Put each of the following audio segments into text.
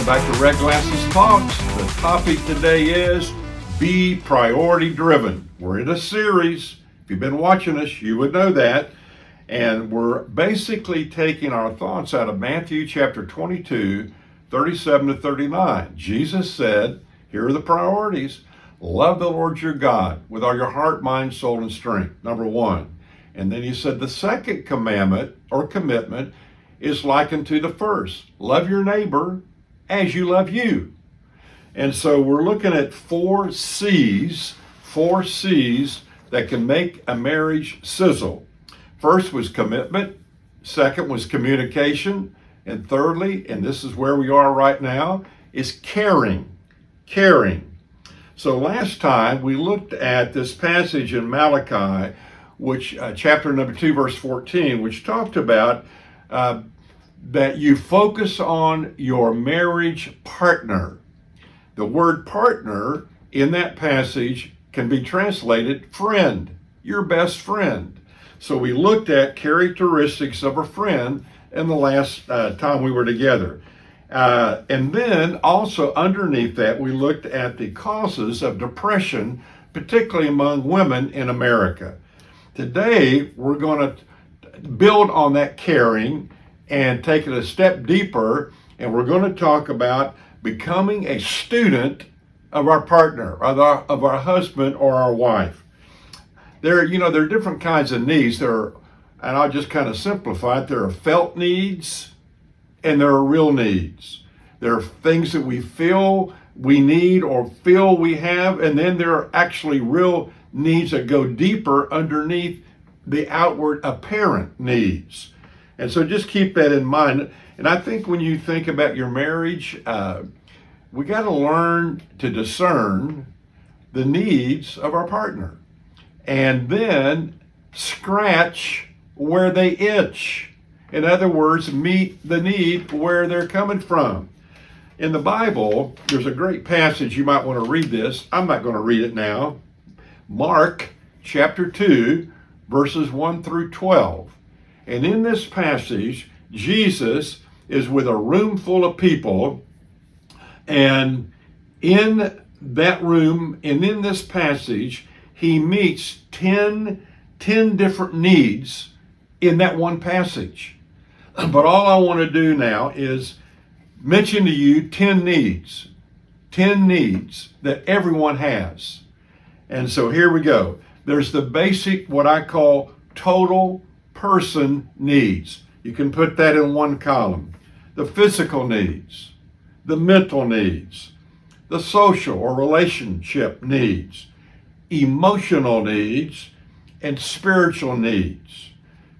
back to Red Glasses Talks. The topic today is be priority driven. We're in a series. If you've been watching us, you would know that. And we're basically taking our thoughts out of Matthew chapter 22, 37 to 39. Jesus said, here are the priorities. Love the Lord your God with all your heart, mind, soul, and strength. Number one. And then he said the second commandment or commitment is likened to the first. Love your neighbor as you love you. And so we're looking at four C's that can make a marriage sizzle. First was commitment. Second was communication. And thirdly, and this is where we are right now, is caring. So last time we looked at this passage in Malachi, which chapter number 2, verse 14, which talked about that you focus on your marriage partner. The word partner in that passage can be translated friend, your best friend. So we looked at characteristics of a friend in the last time we were together. And then also underneath that, we looked at the causes of depression, particularly among women in America. Today, we're going to build on that caring and take it a step deeper, and we're going to talk about becoming a student of our partner, of our husband or our wife. There are different kinds of needs. And I'll just kind of simplify it. There are felt needs and there are real needs. There are things that we feel we need or feel we have, and then there are actually real needs that go deeper underneath the outward apparent needs. And so just keep that in mind. And I think when you think about your marriage, we got to learn to discern the needs of our partner and then scratch where they itch. In other words, meet the need where they're coming from. In the Bible, there's a great passage. You might want to read this. I'm not going to read it now. Mark chapter 2, verses 1 through 12. And in this passage, Jesus is with a room full of people. And in that room, and in this passage, he meets 10 different needs in that one passage. But all I want to do now is mention to you 10 needs that everyone has. And so here we go. There's the basic, what I call total person needs. You can put that in one column. The physical needs, the mental needs, the social or relationship needs, emotional needs, and spiritual needs.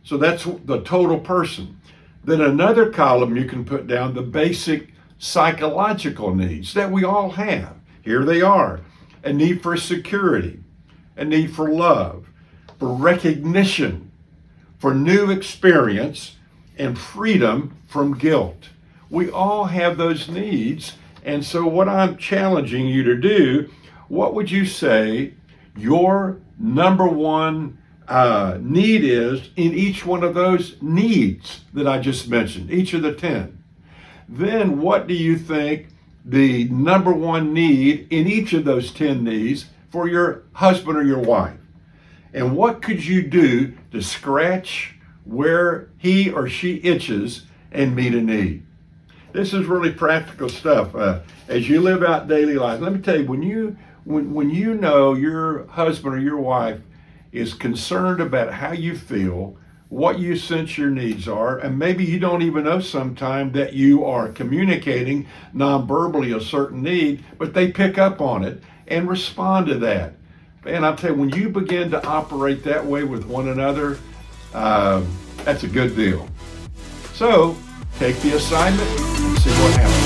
So that's the total person. Then another column you can put down the basic psychological needs that we all have. Here they are. A need for security, a need for love, for recognition, for new experience, and freedom from guilt. We all have those needs. And so what I'm challenging you to do, what would you say your number one need is in each one of those needs that I just mentioned, each of the 10? Then what do you think the number one need in each of those 10 needs for your husband or your wife? And what could you do to scratch where he or she itches and meet a need? This is really practical stuff. As you live out daily life, let me tell you, when you know your husband or your wife is concerned about how you feel, what you sense your needs are, and maybe you don't even know sometime that you are communicating non-verbally a certain need, but they pick up on it and respond to that. And I'll tell you, when you begin to operate that way with one another, that's a good deal. So take the assignment and see what happens.